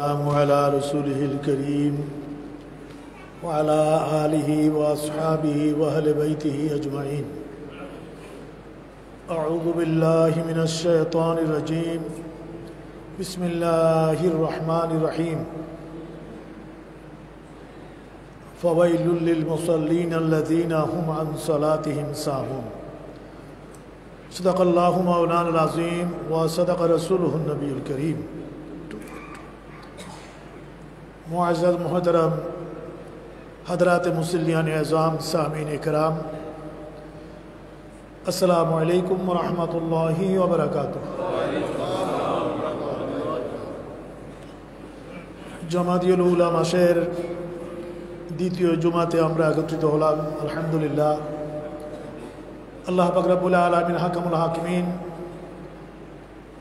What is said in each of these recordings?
على رسوله الكريم وعلى آله وأصحابه وأهل بيته أجمعين. أعوذ بالله من الشيطان الرجيم. بسم الله الرحمن الرحيم. فويل للمصلين الذين هم عن صلاتهم ساهون. صدق الله مولانا العظيم وصدق رسوله النبي الكريم. मुअज़्ज़ज़ मुहतरम हज़रात मुसल्लियान एज़ाम सामीन इकराम, अस्सलामु अलैकुम व रहमतुल्लाहि व बरकातुहू। জামাতিয়াতুল উলামা মাসের দ্বিতীয় জুমাতে আমরা একত্রিত হলাম। আলহামদুলিল্লাহ, আল্লাহ পাক রব্বুল আলামিন হাকামুল হাকিমিন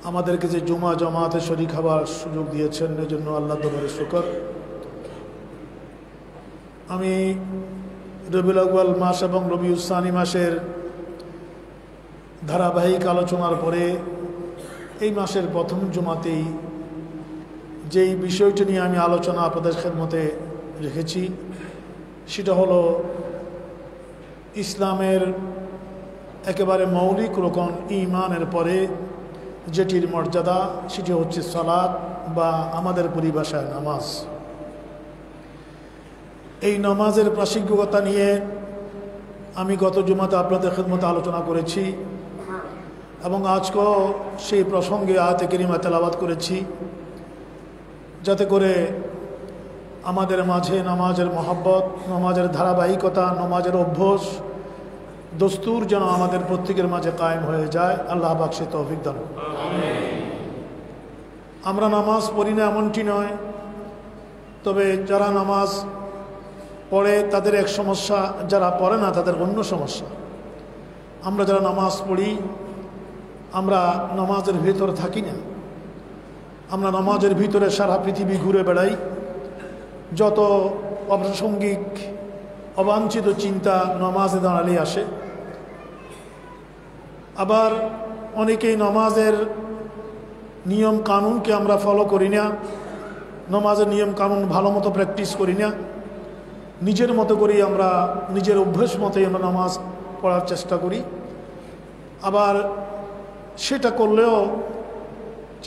আমাদেরকে যে জুমা জামাতে শরীক হওয়ার সুযোগ দিয়েছেন, এজন্য আল্লাহ দরবারে শুকর। আমি রবিউল আউয়াল মাস এবং রবিউস সানি মাসের ধারাবাহিক আলোচনার পরে এই মাসের প্রথম জুমাতেই যেই বিষয়টি নিয়ে আমি আলোচনা আপনাদের খেদমতে রেখেছি, সেটা হলো ইসলামের একেবারে মৌলিক রকম ঈমানের পরে যেটির মর্যাদা, সেটি হচ্ছে সালাত বা আমাদের পরিভাষায় নামাজ। এই নামাজের প্রাসঙ্গিকতা নিয়ে আমি গত জুমাতে আপনাদের খেদমতে আলোচনা করেছি এবং আজকেও সেই প্রসঙ্গে আয়াতে কারিমা তেলাওয়াত করেছি, যাতে করে আমাদের মাঝে নামাজের মহব্বত, নামাজের ধারাবাহিকতা, নামাজের অভ্যাস, দস্তুর যেন আমাদের প্রত্যেকের মাঝে কায়েম হয়ে যায়। আল্লাহ পাক সে তৌফিক দান। আমরা নামাজ পড়ি না এমনটি নয়, তবে যারা নামাজ পড়ে তাদের এক সমস্যা, যারা পড়ে না তাদের অন্য সমস্যা। আমরা যারা নামাজ পড়ি, আমরা নামাজের ভিতরে থাকি না, আমরা নামাজের ভিতরে সারা পৃথিবী ঘুরে বেড়াই। যত অপ্রাসঙ্গিক অবাঞ্ছিত চিন্তা নামাজে দাঁড়ালে আসে। আবার অনেকেই নামাজের নিয়ম কানুনকে আমরা ফলো করি না, নামাজের নিয়ম কানুন ভালো মতো প্র্যাকটিস করি না, নিজের মতো করেই আমরা নিজের অভ্যাস মতোই আমরা নামাজ পড়ার চেষ্টা করি। আবার সেটা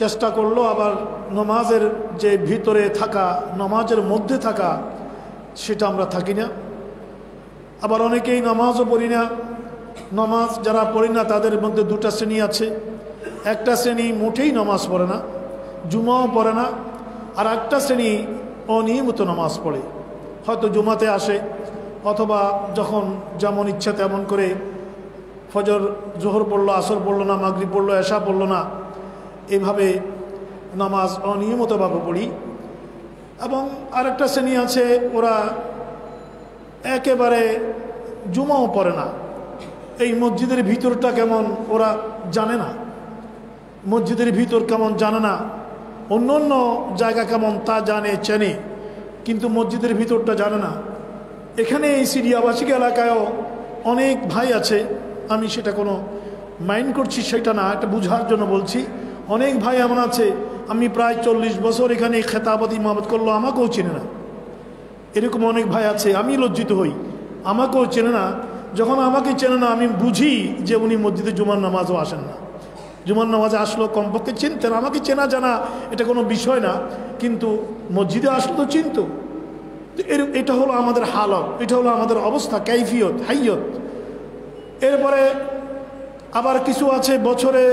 চেষ্টা করলেও আবার নামাজের যে ভিতরে থাকা, নামাজের মধ্যে থাকা, সেটা আমরা থাকি না। আবার অনেকেই নামাজও পড়ি না। নামাজ যারা পড়ি না তাদের মধ্যে দুটা শ্রেণী আছে। একটা শ্রেণী মোটেই নামাজ পড়ে না, জুমাও পড়ে না, আর একটা শ্রেণী অনিয়মিত নামাজ পড়ে। হয়তো জুমাতে আসে, অথবা যখন যেমন ইচ্ছা তেমন করে ফজর জোহর পড়লো, আসর পড়লো না, মাগরিব পড়লো, এশা পড়লো না, এভাবে নামাজ অনিয়মিতভাবে পড়ি। এবং আরেকটা শ্রেণী আছে, ওরা একেবারে জুমাও পড়ে না। এই মসজিদের ভিতরটা কেমন ওরা জানে না, মসজিদের ভিতর কেমন জানে না, অন্য অন্য জায়গা কেমন তা জানে চেনে, কিন্তু মসজিদের ভিতরটা জানে না। এখানে এই সিরিয়াবাসিক এলাকায়ও অনেক ভাই আছে, আমি সেটা কোনো মাইন্ড করছি সেটা না, এটা বুঝার জন্য বলছি। অনেক ভাই এমন আছে, আমি প্রায় 40 বছর এখানে খেতাবত ইমামত করলো, আমাকেও চেনে না। এরকম অনেক ভাই আছে, আমি লজ্জিত হই, আমাকেও চেনে না। যখন আমাকে চেনে না, আমি বুঝি যে উনি মসজিদে জুমার নামাজও আসেন না। জুমার নামাজে আসলো কমপক্ষে চিনতেন, আমাকে চেনা জানা এটা কোনো বিষয় না, কিন্তু মসজিদে আসলো তো চিনত। এটা হলো আমাদের হালত, এটা হলো আমাদের অবস্থা, কাইফিয়ত, হাইয়ত। এরপরে আবার কিছু আছে বছরে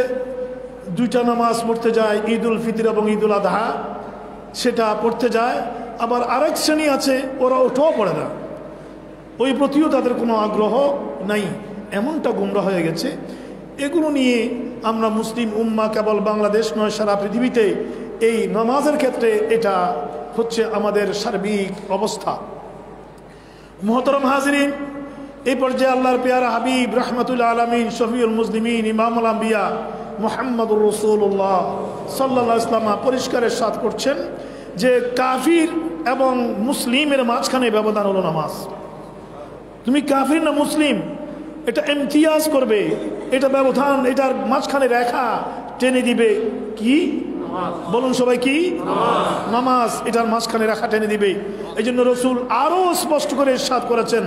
2টা নামাজ পড়তে যায়, ঈদ উল ফিতর এবং ঈদ উল আদহা, সেটা পড়তে যায়। আবার আরেক শ্রেণী আছে, ওরা ওটাও পড়ে না, ওই প্রতিও তাদের কোনো আগ্রহ নাই। এমনটা গুমরা হয়ে গেছে। এগুলো নিয়ে আমরা মুসলিম উম্মাহ, কেবল বাংলাদেশ নয়, সারা পৃথিবীতে এই নামাজের ক্ষেত্রে এটা হচ্ছে আমাদের সার্বিক অবস্থা। মুহতারাম হাজিরিন, এই পর্যায়ে আল্লাহর পেয়ারা হাবিব রাহমাতুল আলামিন, শফিউল মুসলিমিন, ইমামুল আম্বিয়া মুহাম্মদুর রাসূলুল্লাহ সাল্লাল্লাহু আলাইহি ওয়াসাল্লাম পরিষ্কার ইরশাদ করছেন যে কাফির এবং মুসলিমের মাঝখানে ব্যবধান হলো নামাজ। তুমি কাফির না মুসলিম, এটা ইমতিয়াজ করবে, এটা ব্যবধান, এটার মাঝখানে রেখা টেনে দিবে কি বলুন সবাই কি? নামাজ। এটার মাঝখানে রাখা টেনে দিবে। এই জন্য রসুল আরো স্পষ্ট করে ইরশাদ করেছেন,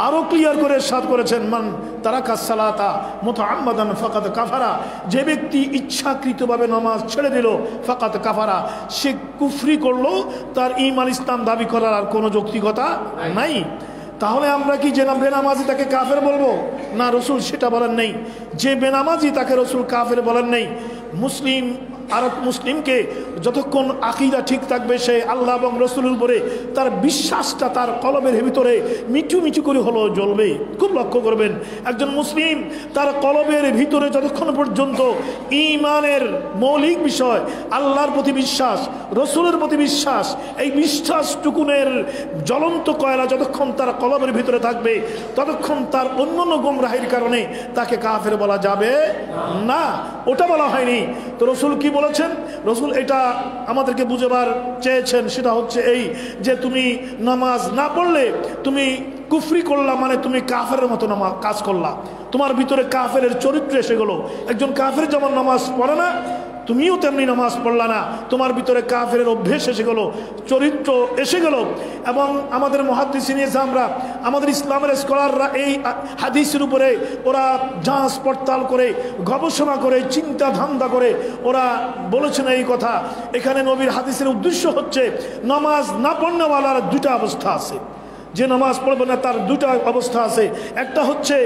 আরো ক্লিয়ার করে ইরশাদ করেছেন, মান তারাকা সালাতা মুতাআম্মাদান ফাকাদ কাফারা, যে ব্যক্তি ইচ্ছাকৃতভাবে নামাজ ছেড়ে দিল ফাকাদ কাফারা, সে কুফরি করলো, তার ঈমান ইসলাম দাবি করার আর কোনো যৌক্তিকতা নাই। তাহলে আমরা কি যে বেনামাজি তাকে কাফের বলবো? না, রসুল সেটা বলেন নেই। যে বেনামাজি তাকে রসুল কাফের বলেন নেই। মুসলিম আর মুসলিমকে যতক্ষণ আকীদা ঠিক থাকবে, সে আল্লাহ এবং রসুলের উপরে তার বিশ্বাসটা তার কলবের ভিতরে মিঠু মিঠু করে হলেও জ্বলবে। খুব লক্ষ্য করবেন, একজন মুসলিম তার কলবের ভিতরে যতক্ষণ পর্যন্ত ঈমানের মৌলিক বিষয় আল্লাহর প্রতি বিশ্বাস, রসুলের প্রতি বিশ্বাস, এই বিশ্বাসটুকুনের জ্বলন্ত কয়লা যতক্ষণ তার কলবের ভিতরে থাকবে, ততক্ষণ তার অন্যান্য গুমরাহির কারণে তাকে কাফের বলা যাবে না। ওটা বলা হয়নি। তো রসুল কি বলেছেন? রসুল এটা আমাদেরকে বুঝাবার চেয়েছেন, সেটা হচ্ছে এই যে তুমি নামাজ না পড়লে তুমি কুফরি করলা, মানে তুমি কাফেরের মতো কাজ করলা, তোমার ভিতরে কাফেরের চরিত্র এসে গেল। একজন কাফের যেমন নামাজ পড়ে না, তুমিও তেমনি নামাজ পড়লা না, তোমার ভিতরে কাফেরের অভ্যেস এসে গেল, চরিত্র এসে গেল। এবং আমাদের মুহাদ্দিসিন ইসলামরা, আমাদের ইসলামের স্কলাররা এই হাদিসের উপরে ওরা যাঞ্চ পড়তাল করে, গবেষণা করে, চিন্তা ধান্দা করে ওরা বলেছেন এই কথা। এখানে নবীর হাদিসের উদ্দেশ্য হচ্ছে নামাজ না পড়নেওয়ালার দুটা অবস্থা আছে। যে নামাজ পড়বে না তার দুটা অবস্থা আছে। একটা হচ্ছে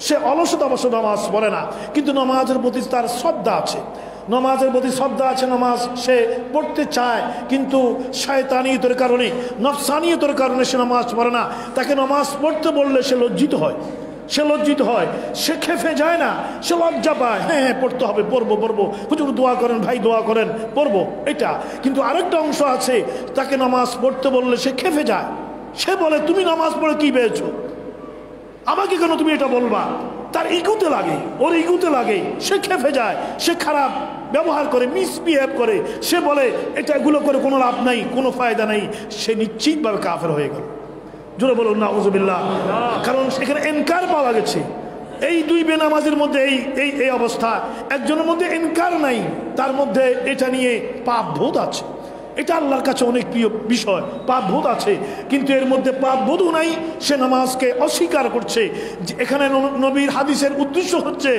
সে অলসতা অবশ্য নামাজ পড়ে না, কিন্তু নামাজের প্রতি তার শ্রদ্ধা আছে, নামাজের প্রতি শ্রদ্ধা আছে, নামাজ সে পড়তে চায়, কিন্তু শয়তানিয়তের কারণে, নফসানিয়তের কারণে সে নামাজ পড়ে না। তাকে নামাজ পড়তে বললে সে লজ্জিত হয়, সে লজ্জিত হয়, সে খেপে যায় না, সে লজ্জা পায়। হ্যাঁ হ্যাঁ পড়তে হবে, পড়বো পড়বো, হুজুর দোয়া করেন, ভাই দোয়া করেন, পড়বো, এটা। কিন্তু আরেকটা অংশ আছে, তাকে নামাজ পড়তে বললে সে খেপে যায়, সে বলে তুমি নামাজ পড়ে কি পেয়েছো, আমাকে কেন তুমি এটা বলবা। তার ইগুতে লাগে, ওর ইগুতে লাগে, সে খেপে যায়, সে খারাপ ব্যবহার করে, মিসবিহেভ করে, সে বলে এটা এগুলো করে কোনো লাভ নাই, কোনো ফায়দা নাই, সে নিশ্চিতভাবে কাফের হয়ে গেল। জোরে বলুন নাউযুবিল্লাহ। কারণ সেখানে ইনকার পাওয়া গেছে। এই দুই বেনামাজের মধ্যে এই অবস্থা। একজনের মধ্যে ইনকার নাই, তার মধ্যে এটা নিয়ে পাপ বোধ আছে, এটা আল্লাহর কাছে অনেক প্রিয় বিষয়, পাপ বোধ আছে, কিন্তু এর মধ্যে পাপ বোধও নাই, সে নামাজকে অস্বীকার করছে। এখানে নবীর হাদিসের উদ্দেশ্য হচ্ছে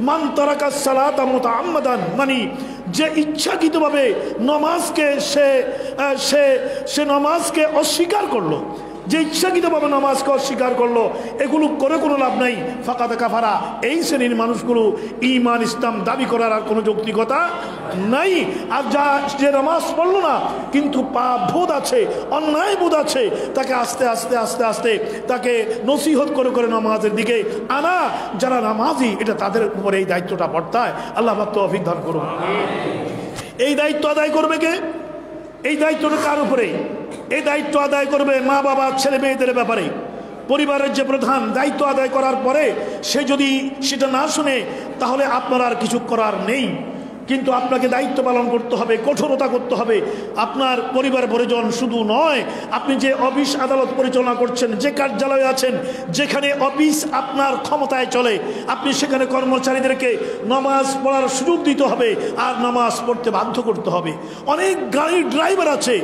মান তারাকাস সালাতা মুতাআম্মাদান, মানে যে ইচ্ছাকৃতভাবে নামাজকে সে নামাজকে অস্বীকার করলো, যে ইচ্ছাকৃতভাবে নামাজকে অস্বীকার করলো, এগুলো করে কোনো লাভ নাই, ফাকাদ কাফারা। এই শ্রেণীর মানুষগুলো ঈমান ইসলাম দাবি করার আর কোনো যৌক্তিকতা নাই। আর যে নামাজ পড়লো না কিন্তু পাপ বোধ আছে, অন্যায় বোধ আছে, তাকে আস্তে আস্তে আস্তে আস্তে তাকে নসিহত করে করে নামাজের দিকে আনা। যারা নামাজি, এটা তাদের উপরে এই দায়িত্বটা বর্তায়। আল্লাহ পাক তৌফিক দান করুন। এই দায়িত্ব আদায় করবে কে? এই দায়িত্বটা কার উপরে? এই দায়িত্ব আদায় করবে মা বাবা ছেলে মেয়েদের ব্যাপারে। পরিবারের যে প্রধান, দায়িত্ব আদায় করার পরে সে যদি সেটা না শুনে, তাহলে আপনার আর কিছু করার নেই। কিন্তু আপনাকে দায়িত্ব পালন করতে হবে, কঠোরতা করতে হবে। আপনার পরিবার পরিজন শুধু নয়, আপনি যে অফিস আদালত পরিচালনা করছেন, যে কার্যালয়ে আছেন, যেখানে অফিস আপনার ক্ষমতায় চলে, আপনি সেখানে কর্মচারীদেরকে নামাজ পড়ার সুযোগ দিতে হবে আর নামাজ পড়তে বাধ্য করতে হবে। অনেক গাড়ির ড্রাইভার আছে,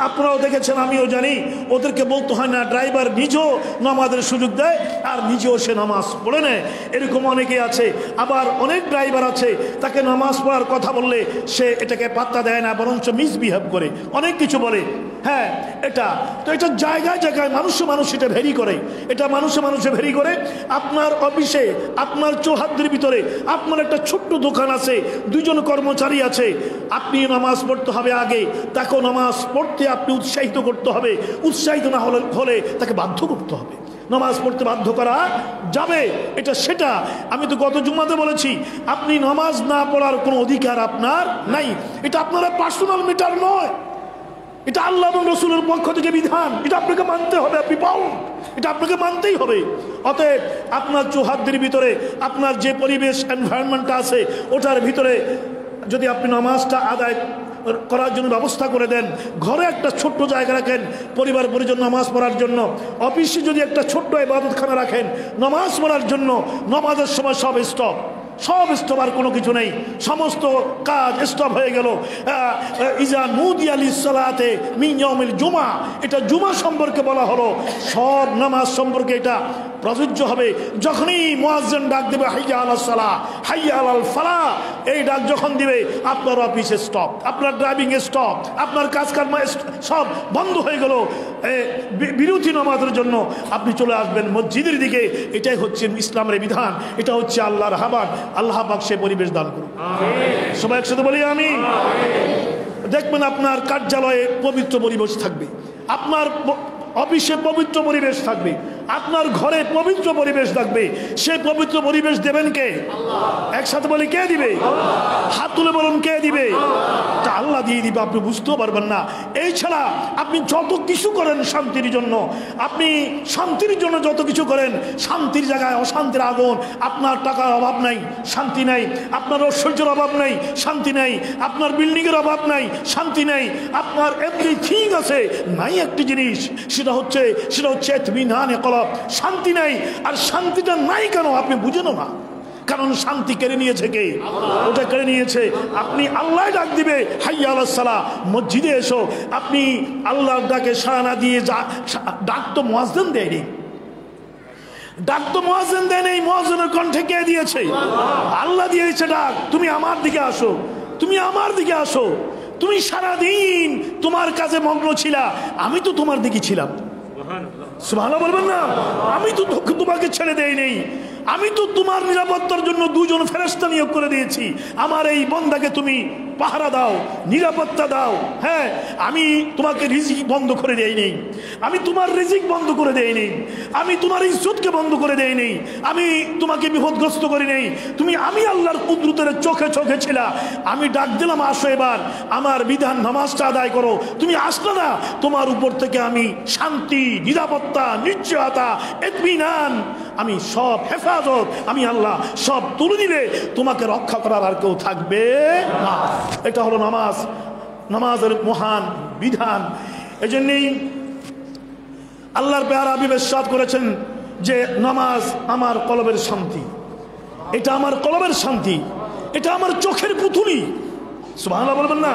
আপনারাও দেখেছেন, আমিও জানি, ওদেরকে বলতে হয় না, ড্রাইভার নিজেও নামাজের সুযোগ দেয় আর নিজেও সে নামাজ পড়ে নেয়। এরকম অনেকে আছে। আবার অনেক ড্রাইভার আছে, তাকে নামাজ পড়ার কথা বললে সে এটাকে পাত্তা দেয় না, বরঞ্চ মিসবিহেভ করে, অনেক কিছু বলে। হ্যাঁ, এটা তো এটা জায়গায় জায়গায় মানুষ এটা ভেরি করে, এটা মানুষে ভেরি করে। আপনার অফিসে, আপনার চৌহাদ্দির ভিতরে আপনার একটা ছোট্ট দোকান আছে, দুজন কর্মচারী আছে, আপনি নামাজ পড়তে হবে আগে, তাকেও নামাজ পড়তে আপনি উৎসাহিত করতে হবে। উৎসাহিত না হলে তাকে বাধ্য করতে হবে, নামাজ পড়তে বাধ্য করা যাবে। এটা সেটা আমি তো গত জুম্মাতে বলেছি, আপনি নামাজ না পড়ার কোনো অধিকার আপনার নাই। এটা আপনার পার্সোনাল ম্যাটার নয়, এটা আল্লাহ এবং রসুলের পক্ষ থেকে বিধান, এটা আপনাকে মানতে হবে। আপনি বাউন্ড, এটা আপনাকে মানতেই হবে। অতএব আপনার চৌহাদ্দির ভিতরে আপনার যে পরিবেশ এনভায়রনমেন্টটা আছে, ওটার ভিতরে যদি আপনি নামাজটা আদায় করার জন্য ব্যবস্থা করে দেন, ঘরে একটা ছোট্ট জায়গা রাখেন পরিবার পরিজন নামাজ পড়ার জন্য, অফিসে যদি একটা ছোট্ট ইবাদতখানা রাখেন নামাজ পড়ার জন্য, নামাজের সময় সব স্টপ, সব স্টপ, আর কোনো কিছু নেই, সমস্ত কাজ স্টপ হয়ে গেল। ইজা নুদিয়া লিসসালাতে মিন ইয়াউমিল জুমা, এটা জুমা সম্পর্কে বলা হলো, সব নামাজ সম্পর্কে এটা প্রযোজ্য হবে। যখনই মুয়াজ্জিন ডাক দেবে হাইয়া আলাস সালাহ, হাইয়া আলাল ফালাহ, এই ডাক যখন দিবে আপনার অফিসে স্টপ, আপনার ড্রাইভিং স্টপ, আপনার কাজকর্ম সব বন্ধ হয়ে গেল। বিরতি নামাজের জন্য আপনি চলে আসবেন মসজিদের দিকে। এটাই হচ্ছে ইসলামের বিধান, এটা হচ্ছে আল্লাহর আহ্বান। আল্লাহ পাক সে পরিবেশ দান করুন। সবাই একসাথে বলি আমিন। দেখবেন আপনার কার্যালয়ে পবিত্র পরিবেশ থাকবে, আপনার অফিসে পবিত্র পরিবেশ থাকবে, আপনার ঘরে পবিত্র পরিবেশ থাকবে। সেই পবিত্র পরিবেশ দেবেন কে? একসাথে বলি কে দিবে? হাত তুলে বলুন কে দিবে? তা আল্লাহ দিয়ে দিবে, আপনি বুঝতেও পারবেন না। এই ছাড়া আপনি যত কিছু করেন শান্তির জন্য, আপনি শান্তির জন্য যত কিছু করেন, শান্তির জায়গায় অশান্তির আগুন। আপনার টাকার অভাব নাই, শান্তি নাই। আপনার ঐশ্বর্যের অভাব নাই, শান্তি নাই। আপনার বিল্ডিংয়ের অভাব নাই, শান্তি নাই। আপনার এভরিথিং আছে, নাই একটি জিনিস, সেটা হচ্ছে ইতমিনানে কলব, শান্তি নাই। আর শান্তিটা নাই কেন আপনি বুঝেনও না, কারণ শান্তি কেড়ে নিয়েছে কে? ওটা কেড়ে নিয়েছে। আপনি আল্লাহ ডাক দিবে হাইয়া আলাস সালাহ, মসজিদে এসো। আপনি আল্লাহর ডাকে সাড়া না দিয়ে ডাক তো মুয়াজ্জিন দেয়নি, ডাক তো মুয়াজ্জিন দেয় নেই, মুয়াজ্জিনের কণ্ঠে কে দিয়েছে? আল্লাহ দিয়েছে ডাক, তুমি আমার দিকে আসো, তুমি আমার দিকে আসো। তুমি সারাদিন তোমার কাজে মগ্ন ছিলা, আমি তো তোমার দিকে ছিলাম। সুবহানাল্লাহ বলবেন না? আমি তো তোমাকে ছেড়ে দেই নেই, আমি তো তোমার নিরাপত্তার জন্য 2 জন ফেরেশতা নিয়োগ করে দিয়েছি। আমার এই বান্দাকে তুমি পাহারা দাও, নিরাপত্তা দাও। হ্যাঁ, আমি তোমাকে রিজিক বন্ধ করে দেই নেই, আমি তোমার রিজিক বন্ধ করে দেই নেই, আমি তোমার ইজ্জতকে বন্ধ করে দেই নেই, আমি তোমাকে বিপদগ্রস্ত করি নেই। তুমি আমি আল্লাহর কুদরতের চোখে চোখে ছিলা। আমি ডাক দিলাম আসো এবার আমার বিধান নামাজটা আদায় করো। তুমি আসলে না, তোমার উপর থেকে আমি শান্তি, নিরাপত্তা, নিশ্চয়তা, ইতমিনান, আমি সব হেফাজত, আমি আল্লাহ সব তুলে দিলে তোমাকে রক্ষা করার আর কেউ থাকবে না। এটা হলো নামাজ, নামাজের মহান বিধান। এই জন্যই আল্লাহর পেয়ারা হাবিব ইরশাদ করেছেন যে নামাজ আমার কলবের শান্তি, এটা আমার কলবের শান্তি, এটা আমার চোখের পুতুলি। সুবহানাল্লাহ বলবেন না?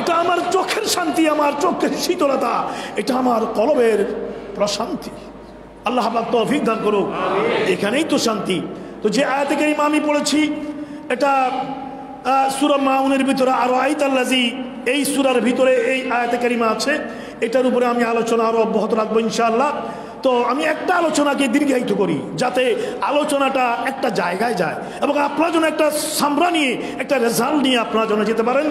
এটা আমার চোখের শান্তি, আমার চোখের শীতলতা, এটা আমার কলবের প্রশান্তি। আল্লাহ পাক তৌফিক দান করুক। এখানেই তো শান্তি। তো যে আয়াতে কারিমা আমি পড়েছি, এটা সূরা মাউনের ভিতরে আরো আইতাল্লাজি, এই সূরার ভিতরে এই আয়াতে কারিমা আছে। এটার উপরে আমি আলোচনা আরো অব্যাহত রাখবো ইনশাআল্লাহ। তো আমি একটা আলোচনাকে দীর্ঘায়িত করি যাতে আলোচনাটা একটা জায়গায় যায় এবং আপনারা যেন একটা সামরা নিয়ে, একটা রেজাল্ট নিয়ে আপনারা যেন যেতে পারেন।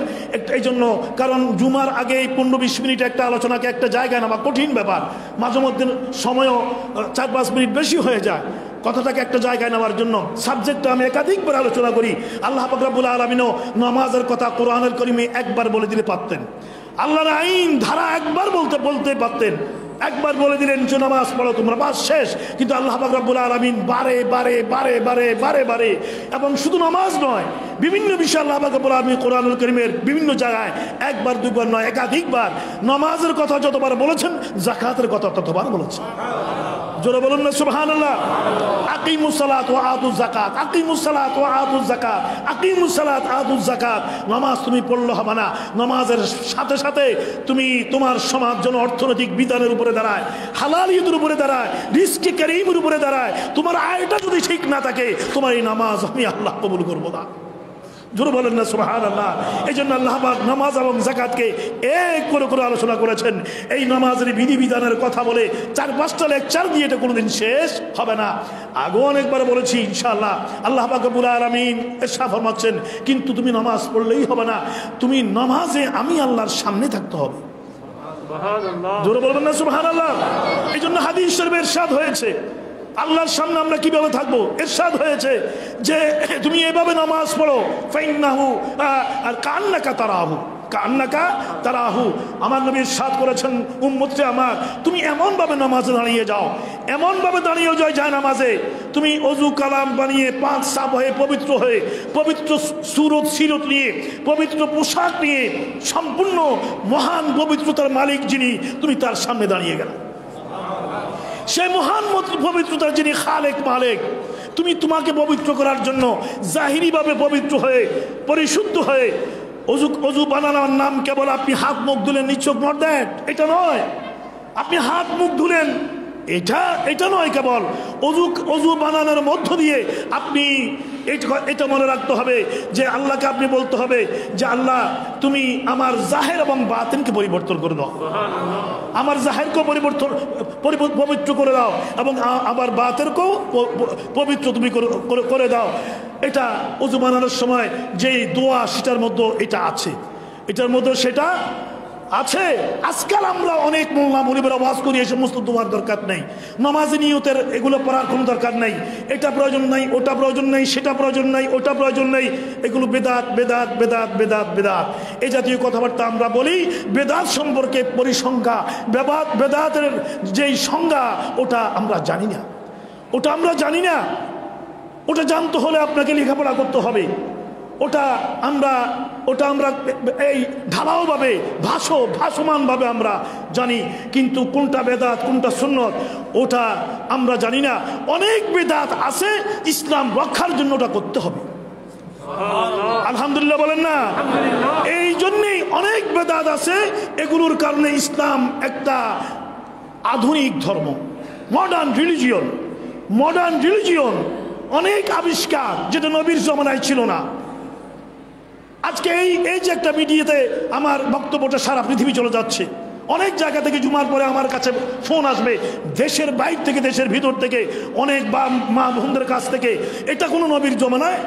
এই জন্য, কারণ জুমার আগে 15-20 মিনিট একটা আলোচনাকে একটা জায়গায় নেওয়া কঠিন ব্যাপার। মাঝে মধ্যে সময়ও 4-5 মিনিট বেশি হয়ে যায় কথাটাকে একটা জায়গায় নেওয়ার জন্য। সাবজেক্টটা আমি একাধিকবার আলোচনা করি। আল্লাহ পাক রব্বুল আলামিনও নামাজের কথা কোরআনুল কারীমে একবার বলে দিলে পারতেন, আল্লাহর আইন ধারা একবার বলতে পারতেন, একবার বলে দিলেন যে নামাজ পড়ো তোমরা, বাস শেষ। কিন্তু আল্লাহ পাক রব্বুল আলামিন বারে বারে বারে বারে বারে বারে, এবং শুধু নামাজ নয়, বিভিন্ন বিষয় আল্লাহ পাক রব্বুল আলামিন কোরআনুল কারীমের বিভিন্ন জায়গায় একবার দুইবার নয় একাধিকবার নামাজের কথা যতবার বলেছেন, যাকাতের কথা ততবার বলেছেন। জোরে বলুন না সুবহানাল্লাহ। আকিমুস সালাত ওয়া আতুজ যাকাত, আকিমুস সালাত ওয়া আতুজ যাকাত, আকিমুস সালাত আতুজ যাকাত। নামাজ তুমি পড়লে হবে না, নামাজের সাথে সাথে তুমি তোমার সমাজ যেন অর্থনৈতিক বিধানের উপরে দাঁড়ায়, হালালিয়তের উপরে দাঁড়ায়, রিজকে কারীমের উপরে দাঁড়ায়। তোমার আয়টা যদি ঠিক না থাকে, তোমার এই নামাজ আমি আল্লাহ কবুল করব না। জোরে বলেন না সুবহানাল্লাহ। এই জন্য আল্লাহ পাক নামাজ এবং যাকাতকে এক করে করে আলোচনা করেছেন। এই নামাজের বিধিবিধানের কথা বলে 4-5টা লেকচার দিয়ে এটা কোনোদিন শেষ হবে না। আগেও অনেকবার বলেছি ইনশাআল্লাহ। আল্লাহ পাক রব্বুল আলামিন ইরশাদ ফরমাচ্ছেন, কিন্তু তুমি নামাজ পড়লেই হবে না, তুমি নামাজে আমি আল্লাহর সামনে থাকতে হবে। সুবহানাল্লাহ, জোরে বলবেন না সুবহানাল্লাহ। এই জন্য হাদিস শরীফে ইরশাদ হয়েছে, আল্লাহর সামনে আমরা কিভাবে থাকবো, ইরশাদ হয়েছে যে তুমি এভাবে নামাজ পড়ো, ফাইন্নাহু আর কান্নাকা তারাহু, কান্নাকা তারাহু। আমার নবী ইরশাদ করেছেন, উম্মতে আমার তুমি এমন ভাবে নামাজে দাঁড়িয়ে যাও, এমন ভাবে দাঁড়িয়ে যায় নামাজে, তুমি ওযু কালাম বানিয়ে 5 সাফ হয়ে পবিত্র হয়ে, পবিত্র সুরত সিরত নিয়ে, পবিত্র পোশাক নিয়ে, সম্পূর্ণ মহান পবিত্রতার মালিক যিনি, তুমি তার সামনে দাঁড়িয়ে গেলে। সেই মহান পবিত্রতার যিনি খালেক মালিক, তুমি তোমাকে পবিত্র করার জন্য জাহিরিভাবে পবিত্র হয়ে পরিশুদ্ধ হয়ে অজু বানানোর নাম কেবল আপনি হাত মুখ ধুলেন, নিচক নট দ্যাট, এটা নয়। আপনি হাত মুখ ধুলেন, এটা নয়। কেবল অজু বানানোর মধ্য দিয়ে আপনি এটা মনে রাখতে হবে যে আল্লাহকে আপনি বলতে হবে যে আল্লাহ তুমি আমার জাহের এবং বাতিনকে পরিবর্তন করে দাও, আমার জাহেরকেও পবিত্র করে দাও এবং আমার বাতেরকেও পবিত্র তুমি করে দাও। এটা অজু বানানোর সময় যেই দোয়া সেটার মধ্যে এটা আছে, এটার মধ্যে সেটা আছে। আজকাল আমরা অনেক মোল্লা মুনিবের আওয়াজ করি এই সমস্ত দোয়ার দরকার নেই, নামাজি নিয়তের এগুলো পড়ার কোনো দরকার নেই, এটা প্রয়োজন নাই, ওটা প্রয়োজন নেই, সেটা প্রয়োজন নাই, ওটা প্রয়োজন নেই, এগুলো বেদাত বেদাত বেদাত বেদাত বেদাত এই জাতীয় কথাবার্তা আমরা বলি। বেদাত সম্পর্কে পরিসংখ্যা, বেদাতের যেই সংজ্ঞা ওটা আমরা জানি না, ওটা জানতে হলে আপনাকে লেখাপড়া করতে হবে। ওটা আমরা এই ঢালাওভাবে ভাসমানভাবে আমরা জানি, কিন্তু কোনটা বেদাত কোনটা সুন্নত ওটা আমরা জানি না। অনেক বেদাত আছে, ইসলাম রক্ষার জন্য ওটা করতে হবে। আলহামদুলিল্লাহ বলেন না? এই জন্যেই অনেক বেদাত আছে, এগুলোর কারণে ইসলাম একটা আধুনিক ধর্ম, মডার্ন রিলিজিয়ন, অনেক আবিষ্কার যেটা নবীর জমানায় ছিল না। আজকে এই যে একটা মিডিয়াতে আমার বক্তব্যটা সারা পৃথিবী চলে যাচ্ছে, অনেক জায়গা থেকে জুমার পরে আমার কাছে ফোন আসবে, দেশের বাইরে থেকে দেশের ভিতর থেকে, অনেক মা বোনদের কাছ থেকে। এটা কোনো নবীর জমানায়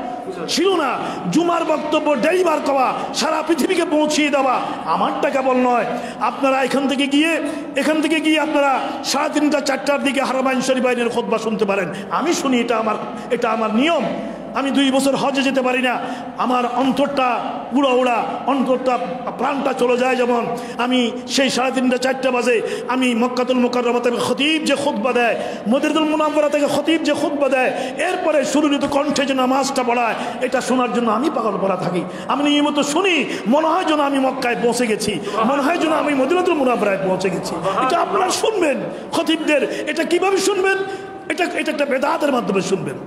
ছিল না। জুমার বক্তব্য ডেলিভার করা, সারা পৃথিবীকে পৌঁছিয়ে দেওয়া আমারটা কেবল নয়। আপনারা এখান থেকে গিয়ে আপনারা 3:30 4টার দিকে হারামাইন শরীফের খুতবা শুনতে পারেন। আমি শুনি, এটা আমার নিয়ম। আমি 2 বছর হজে যেতে পারি না, আমার অন্তরটা উড়া অন্তরটা প্রাণটা চলে যায়। যেমন আমি সেই 3:30 4টা বাজে আমি মক্কাতুল মুকাররমা থেকে খতিব যে খুতবা দেয়, মদিনাতুল মুনাওয়ারা থেকে খতিব যে খুতবা দেয়, এরপরে সুরলিত কণ্ঠে যে নামাজটা পড়ায়, এটা শোনার জন্য আমি পাগল পড়া থাকি। আমি নিয়মিত শুনি, মনে হয় যেন আমি মক্কায় পৌঁছে গেছি, মনে হয় যেন আমি মদিনাতুল মুনাওয়ারায় পৌঁছে গেছি। এটা আপনারা শুনবেন খতিবদের। এটা কিভাবে শুনবেন? এটা একটা বেদাতের মাধ্যমে শুনবেন।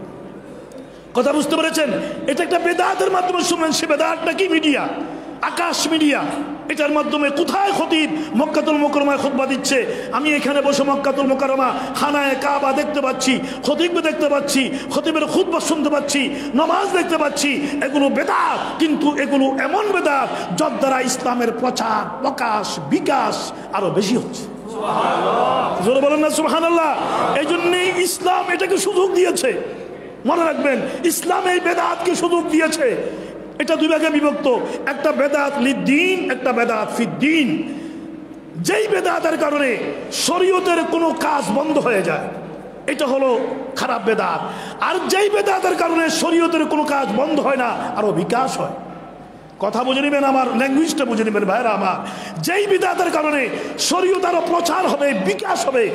কথা বুঝতে পেরেছেন? এটা একটা বেদাতের মাধ্যমে শুনবেন। সে বেদাতটা কি? মিডিয়া, আকাশ মিডিয়া। এটার মাধ্যমে কোথায় খতিব মক্কাতুল মুকাররমায় খুতবা দিচ্ছে, আমি এখানে বসে মক্কাতুল মুকাররমা খানায়ে কাবা দেখতে পাচ্ছি, খতিবকে দেখতে পাচ্ছি, খতিবের খুতবা শুনতে পাচ্ছি, নামাজ দেখতে পাচ্ছি। এগুলো বেদাত, কিন্তু এগুলো এমন বেদাত যার দ্বারা ইসলামের প্রচার প্রকাশ বিকাশ আরো বেশি হচ্ছে। জোরে বলেন না সুবহানাল্লাহ। এই জন্যই ইসলাম এটাকে সুযোগ দিয়েছে। মনে রাখবেন, ইসলাম এই বেদাতকে সুযোগ দিয়েছে। এটা 2 ভাগে বিভক্ত, একটা বেদাত লিদ্দিন, একটা বেদাত ফিদ্দিন। যেই বেদাতের কারণে শরীয়তের কোনো কাজ বন্ধ হয়ে যায়, এটা হলো খারাপ বেদাত। আর যেই বেদাতের কারণে শরীয়তের কোনো কাজ বন্ধ হয় না, আরো বিকাশ হয়। কথা বুঝে নেবেন, আমার ল্যাঙ্গুয়েজটা বুঝে নেবেন ভাইরা আমার। যেই বিদাতের কারণে শরীয়ত আরো প্রচার হবে, বিকাশ হবে।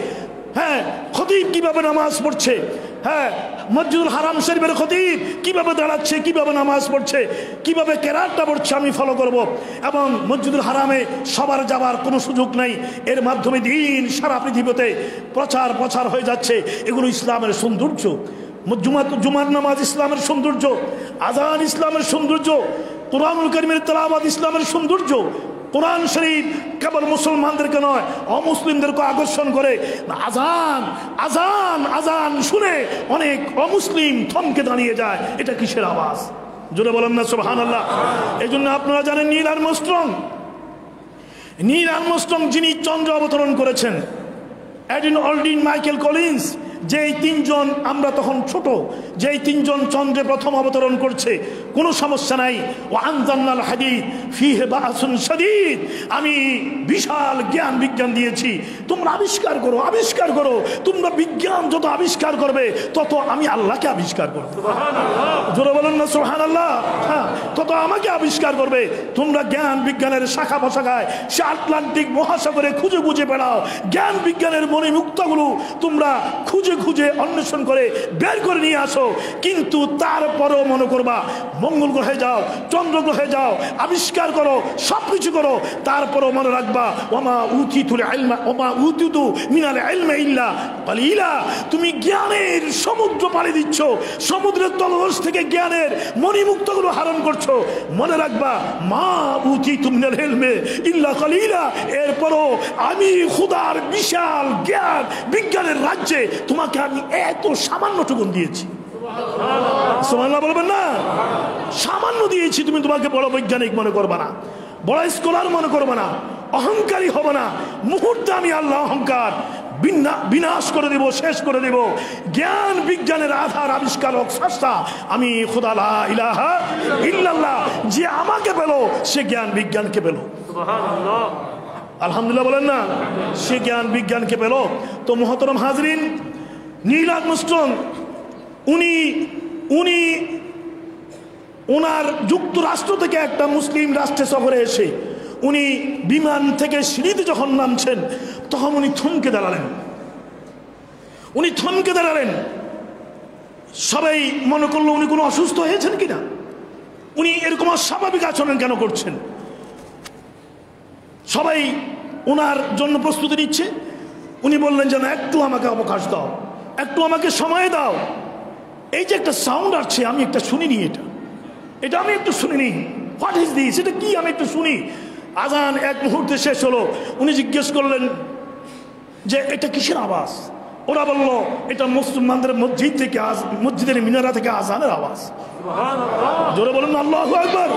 হ্যাঁ, খতিব কিভাবে নামাজ পড়ছে, হ্যাঁ মসজিদুল হারাম শরীফের খতিব কিভাবে দাঁড়াচ্ছে, কিভাবে নামাজ পড়ছে, কিভাবে কেরাতটা পড়ছে আমি ফলো করব। এবং মসজিদুল হারামে সবার যাবার কোনো সুযোগ নেই, এর মাধ্যমে দিন সারা পৃথিবীতে প্রচার হয়ে যাচ্ছে। এগুলো ইসলামের সৌন্দর্য। জুমার নামাজ ইসলামের সৌন্দর্য, আযান ইসলামের সৌন্দর্য, কুরআনুল কারীমের তেলাওয়াত ইসলামের সৌন্দর্য। কোরআন শরীফ কেবল মুসলমানদেরকে নয়, অমুসলিমদেরকে আকর্ষণ করে। আজান আজান আজান শুনে অনেক অমুসলিম থমকে দাঁড়িয়ে যায়, এটা কিসের আওয়াজ? জোরে বলেন না সুবহানাল্লাহ। এই জন্য আপনারা জানেন নীল আর্মস্ট্রং যিনি চন্দ্র অবতরণ করেছেন, এডিন অলডিন, মাইকেল কলিন্স, যেই 3 জন, আমরা তখন ছোট, যেই 3 জন চন্দ্রে প্রথম অবতরণ করছে, কোনো সমস্যা নাই। ও আনজালনাল হাদীদ ফীহি বা'সুন শাদীদ, আমি বিশাল জ্ঞান বিজ্ঞান দিয়েছি, তোমরা আবিষ্কার করো। তোমরা বিজ্ঞান যত আবিষ্কার করবে, তত আমি আল্লাহকে আবিষ্কার করব। সুবহানাল্লাহ, জোরে বলেন না সুবহানাল্লাহ। হ্যাঁ, তত আমাকে আবিষ্কার করবে। তোমরা জ্ঞান বিজ্ঞানের শাখা প্রশাখায় সে আটলান্টিক মহাসাগরে খুঁজে বেড়াও, জ্ঞান বিজ্ঞানের মণিমুক্তাগুলো তোমরা খুঁজে খুঁজে অন্বেষণ করে বের করে নিয়ে আসো, কিন্তু তারপরেও মনে করবা মঙ্গল গ্রহে যাও, চন্দ্র গ্রহে যাও, আবিষ্কার করো, সবকিছু করো, তারপরেও মনে রাখবা ওমা উতিতুল ইলমা ওমা উতিতু মিনাল ইলমি ইল্লা কালিলা। তুমি জ্ঞানের সমুদ্র পাড়ি দিচ্ছ, সমুদ্রের তলদেশ থেকে জ্ঞানের মণিমুক্তগুলো হারণ করছো। মনে রাখবা মা উতিতু মিনাল ইলমি ইল্লা কালিলা, এরপরও আমি খোদার বিশাল জ্ঞান বিজ্ঞানের রাজ্যে তোমাকে আমি এত সামান্যটুকুন দিয়েছি। সুবহানাল্লাহ বলবেন না? সামান্য দিয়েছি, তুমি তোমাকে বড় বৈজ্ঞানিক মনে করবে না, বড় স্কলার মনে করবে না, অহংকারী হবে না। মুহূর্তে আমি আল্লাহ অহংকার বিনাশ করে দেব, শেষ করে দেব। জ্ঞান বিজ্ঞানের আধার আবিষ্কারক স্রষ্টা আমি খোদা লা ইলাহা ইল্লাল্লাহ। যে আমাকে পেল সে জ্ঞান বিজ্ঞানকে পেল। সুবহানাল্লাহ, আলহামদুলিল্লাহ বলেন না? সে জ্ঞান বিজ্ঞানকে পেল। তো মুহতারাম হাজরিন, নীল আর্মস্ট্রং উনি ওনার যুক্তরাষ্ট্র থেকে একটা মুসলিম রাষ্ট্রে সফরে এসে উনি বিমান থেকে সিঁড়িতে যখন নামছেন তখন উনি থমকে দাঁড়ালেন। সবাই মনে করলো উনি কোনো অসুস্থ হয়েছেন কিনা, উনি এরকম অস্বাভাবিক আচরণ কেন করছেন। সবাই ওনার জন্য প্রস্তুতি নিচ্ছে। উনি বললেন যেন একটু আমাকে অবকাশ দাও, একটু আমাকে সময় দাও। এই যে একটা সাউন্ড আসছে আমি একটা শুনিনি, এটা আমি একটু শুনিনি। What is this? এটা কি? আমি একটু শুনি। আজান এক মুহূর্তে শেষ হলো। উনি জিজ্ঞেস করলেন যে এটা কিসের আওয়াজ? ওরা বলল এটা মুসলমানদের মসজিদ থেকে, মসজিদের মিনারা থেকে আজানের আওয়াজ। জোরে বলুন আল্লাহু আকবার।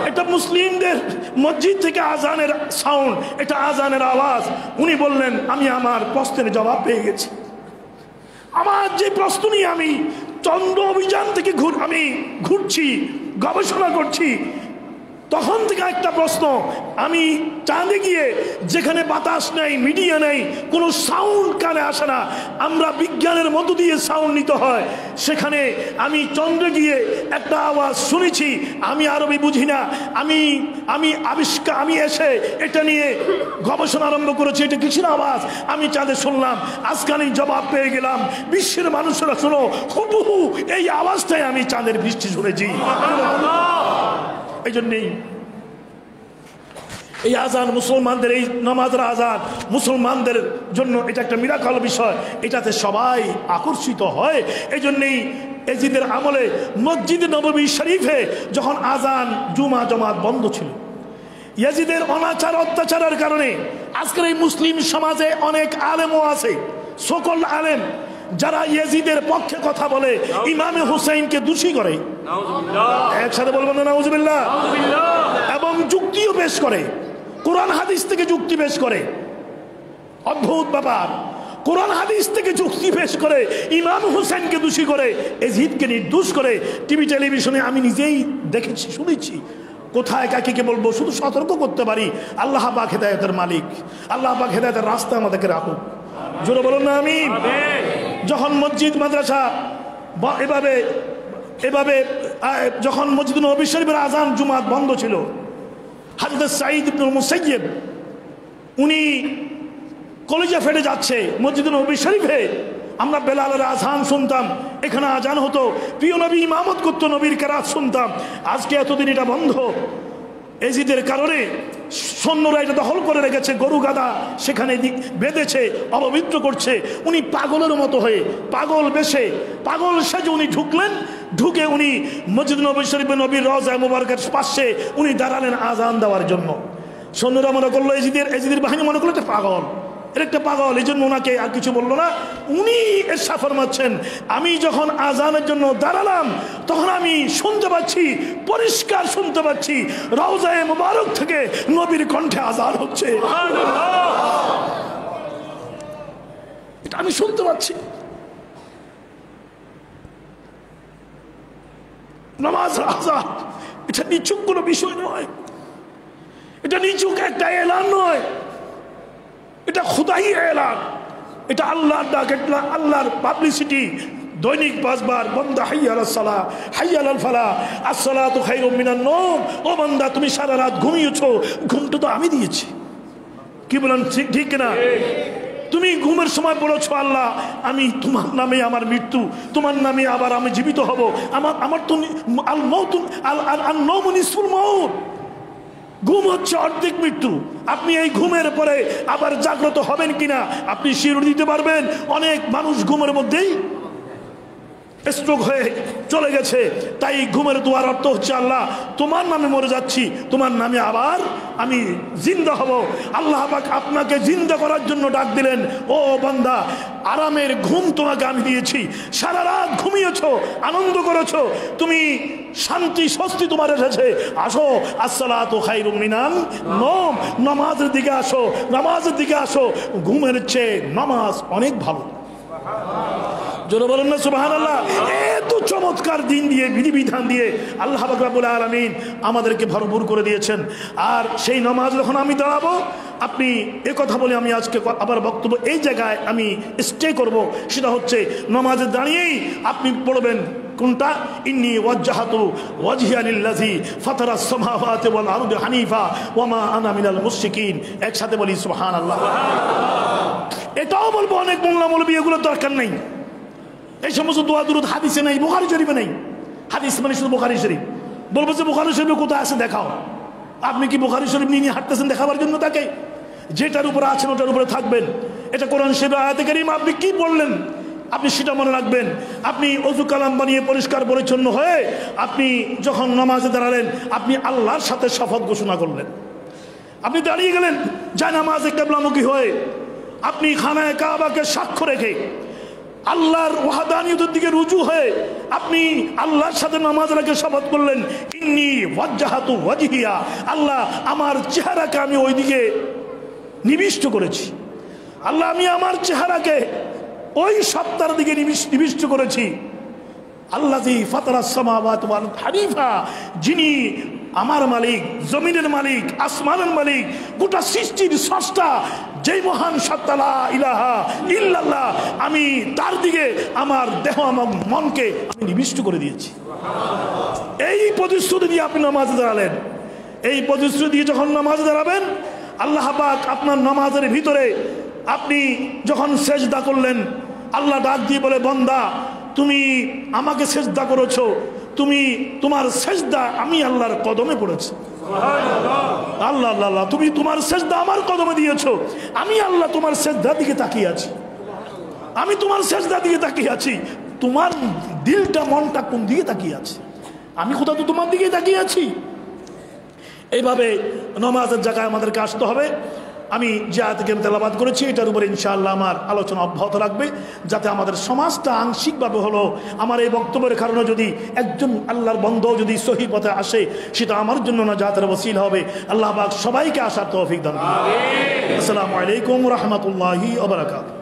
এটা মুসলিমদের মসজিদ থেকে আজানের সাউন্ড, এটা আজানের আওয়াজ। উনি বললেন আমি আমার প্রশ্নের জবাব পেয়ে গেছি। আমার যে প্রশ্ন নিয়ে আমি চন্দ্র অভিযান থেকে আমি ঘুরছি, গবেষণা করছি, তখন থেকে একটা প্রশ্ন, আমি চাঁদে গিয়ে যেখানে বাতাস নেই, মিডিয়া নেই, কোনো সাউন্ড কানে আসে না, আমরা বিজ্ঞানের মধ্য দিয়ে সাউন্ড নিতে হয়, সেখানে আমি চন্দ্রে গিয়ে একটা আওয়াজ শুনেছি। আমি আরবি বুঝি না, আমি এসে এটা নিয়ে গবেষণা আরম্ভ করেছি, এটা কিসের আওয়াজ? আমি চাঁদে শুনলাম, আজকে আমি জবাব পেয়ে গেলাম। বিশ্বের মানুষেরা শোনো, হুবহু এই আওয়াজটাই আমি চাঁদের বৃষ্টি শুনেছি। এই জন্যেই এই আজান মুসলমানদের, এই নামাজের আজান মুসলমানদের জন্য এটা একটা মিরাকল বিষয়, এটাতে সবাই আকর্ষিত হয়। এই জন্যেই এজিদের আমলে মসজিদে নববী শরীফে যখন আজান জুমা জমাত বন্ধ ছিল, ইয়াজিদের অনাচার অত্যাচারের কারণে আজকের এই মুসলিম সমাজে অনেক আলেমও আছে, সকল আলেম যারা ইয়াজিদের পক্ষে কথা বলে, ইমামে হুসাইনকে দোষী করে, একসাথে বলবেন না নাউজুবিল্লাহ, এবং যুক্তিও পেশ করে, কোরআন হাদিস থেকে যুক্তি পেশ করে। অদ্ভুত ব্যাপার, কোরআন হাদিস থেকে যুক্তি পেশ করে ইমাম হুসাইনকে দোষী করে, এজিদকে নির্দোষ করে। টিভি টেলিভিশনে আমি নিজেই দেখেছি, শুনেছি। কোথায় কাকে বলবো, শুধু সতর্ক করতে পারি, আল্লাহ পাক হেদায়েতের মালিক, আল্লাহ পাক হেদায়েতের রাস্তা আমাদেরকে রাখুক। জোরে বলুন না আমিন। যখন মসজিদ মাদ্রাসা এভাবে যখন মসজিদ নববী শরীফের আজান জুমাত বন্ধ ছিল, হযরত সাঈদ ইবনে মুসাইয়্যিব উনি কলিজা ফেটে যাচ্ছে। মসজিদ নববী শরীফে আমরা বেলালের আজান শুনতাম, এখানে আজান হতো, প্রিয় নবী ইমামত করতো, নবীর কেরাত শুনতাম। আজকে এতদিন এটা বন্ধ। এজিদের কারণে সৈন্যরা এটা দখল করে রেখেছে, গরু গাদা সেখানে বেঁধেছে, অপবিত্র করছে। উনি পাগলের মতো হয়ে, পাগল বেশে, পাগল সেজে উনি ঢুকলেন। ঢুকে উনি মসজিদ নববী শরীফে নবীর রওজা মুবারকের পাশে উনি দাঁড়ালেন আজান দেওয়ার জন্য। সৈন্যরা মনে করলো, এজিদের বাহিনী মনে করলো এটা পাগল, এর একটা পাগল, এই জন্য ওনাকে আর কিছু বললো না। উনি এরশাদ ফরমাচ্ছেন, আমি যখন আজানের জন্য দাঁড়ালাম তখন আমি শুনতে পাচ্ছি, পরিষ্কার শুনতে পাচ্ছি, রওজায়ে মুবারক থেকে নবীর কণ্ঠে আজান হচ্ছে। এটা আমি শুনতে পাচ্ছি। নামাজ আজান এটা নিচুক কোনো বিষয় নয়, এটা নিচুক একটা এলান নয়, এটা খুদাই এলান, এটা আল্লাহর ডাক, এটা আল্লাহর পাবলিসিটি। দৈনিক 5 বার বান্দা হাইয়া আলাস সালাহ, হাইয়া আলাল ফালাহ, আসসালাতু খায়রুম মিনান নওম। ও বান্দা তুমি সারা রাত ঘুমিয়েছো, ঘুমটা তো আমি দিয়েছি। কি বলেন ঠিক না? তুমি ঘুমের সময় বলেছো আল্লাহ আমি তোমার নামে আমার মৃত্যু, তোমার নামে আবার আমি জীবিত হব, আমার তো আল মউত আল নওমু নিসফুল মউত, ঘুম হচ্ছে অর্ধেক মৃত্যু। আপনি এই ঘুমের পরে আবার জাগ্রত হবেন কিনা আপনি শিওর দিতে পারবেন? অনেক মানুষ ঘুমের মধ্যেই স্ট্রোক হয়ে চলে গেছে। তাই ঘুমের দোয়ার অর্থ হচ্ছে আল্লাহ তোমার নামে মরে যাচ্ছি, তোমার নামে আবার আমি জিন্দা হব। আল্লাহ পাক আপনাকে জিন্দা করার জন্য ডাক দিলেন, ও বান্দা আরামের ঘুম তোমাকে আমি দিয়েছি, সারা রাত ঘুমিয়েছো, আনন্দ করেছো, তুমি শান্তি স্বস্তি তোমার এসেছে, আসো আসসালাতু খায়রুম মিনান নওম, নামাজের দিকে আসো, নামাজের দিকে আসো। ঘুমের চেয়ে নামাজ অনেক ভালো। জোরে বলেন না সুবহানাল্লাহ। এত চমৎকার দিন দিয়ে বিধিবিধান দিয়ে আল্লাহ পাক রব্বুল আলামিন আমাদেরকে ভরপুর করে দিয়েছেন। আর সেই নামাজ যখন আমি দাঁড়াবো, আপনি কথা বলে আমি আজকে আবার বক্তব্য এই জায়গায় আমি স্টে করব, সেটা হচ্ছে নামাজে দাঁড়িয়েই আপনি পড়বেন কোনটা? ইন্নী ওয়াজ্জাহাতু ওয়াজহিয়া লিল্লাযী ফাতারাস সামাওয়াতি ওয়াল আরদি হানিফা ওয়া মা আনা মিনাল মুশরিকিন। একসাথে বলি সুবহানাল্লাহ। এটাও বলবো অনেক মোল্লা মৌলবী এগুলোর দরকার নেই, এই সমস্ত দোয়া দুরূদ হাদিসে নেই, বুখারী শরীফে নেই। হাদিস মানে শুধু বুখারী শরীফ। বলবো যে বুখারী শরীফে কোথায় আছে দেখাও। আপনি কি বুখারী শরীফ নিয়ে হাঁটতেছেন দেখাবার জন্য তাকে? যেটার উপরে আছেন ওটার উপরে থাকবেন। এটা কোরআন শরীফের আয়াতে কারীমা, আপনি কি পড়লেন আপনি সেটা মনে রাখবেন। আপনি অজু কালাম বানিয়ে পরিষ্কার পরিচ্ছন্ন হয়ে আপনি যখন নামাজে দাঁড়ালেন, আপনি আল্লাহর সাথে শপথ ঘোষণা করলেন। আপনি দাঁড়িয়ে গেলেন জায়নামাজে কিবলামুখী হয়ে, আপনি খানায়ে কাবাকে সাক্ষ্য রেখে আল্লাহর ওয়াহদানিয়তের দিকে রুজু হয়ে আপনি আল্লাহর সাথে নামাজ রেখে শপথ করলেন, ইন্নী ওয়াজ্জাহাতু ওয়াজহিয়া, আল্লাহ আমার চেহারাকে আমি ওই দিকে নিবিষ্ট করেছি, আল্লাহ আমি আমার চেহারাকে ওই সত্তার দিকে নিবিষ্ট করেছি। আল্লাযী ফাতারাস সামাওয়াতি ওয়াল হানিফা, যিনি আমার মালিক, জমিনের মালিক, আসমানের মালিক, গোটা সৃষ্টির স্রষ্টা, যেই মহান সত্তা লা ইলাহা ইল্লাল্লাহ, আমি তার দিকে আমার দেহ আমার মনকে আমি নিবিষ্ট করে দিয়েছি। এই প্রতিশ্রুতি দিয়ে আপনি নামাজে দাঁড়ালেন। এই প্রতিশ্রুতি দিয়ে যখন নামাজে দাঁড়াবেন, আল্লাহ পাক আপনার নামাজের ভিতরে আপনি যখন সেজদা করলেন, আল্লাহ ডাক দিয়ে বলে, বান্দা তুমি আমাকে সেজদা করেছো, তুমি তোমার সেজদা আমি আল্লাহর কদমে পড়েছি। আল্লাহ আল্লাহ, তুমি তোমার সেজদা আমার কদমে দিয়েছো, আমি আল্লাহ তোমার সেজদার দিকে তাকিয়ে আছি, আমি তোমার সেজদার দিকে তাকিয়ে আছি। তোমার দিলটা মনটা কোন দিকে তাকিয়ে আছে? আমি কোথাও তো তোমার দিকে তাকিয়ে আছি। এইভাবে নামাজের জায়গায় আমাদেরকে আসতে হবে। আমি যে আয়াতকে তেলাওয়াত করেছি এটার উপরে ইনশাআল্লাহ আমার আলোচনা অব্যাহত রাখবে, যাতে আমাদের সমাজটা আংশিকভাবে হলো আমার এই বক্তব্যের কারণে যদি একজন আল্লাহর বন্ধ যদি সহি পথে আসে, সেটা আমার জন্য নাজাতের ওসিলা হবে। আল্লাহ পাক সবাইকে আসার তৌফিক দান করুন। আসসালামু আলাইকুম ওয়া রাহমাতুল্লাহি ওয়া বারাকাতুহু।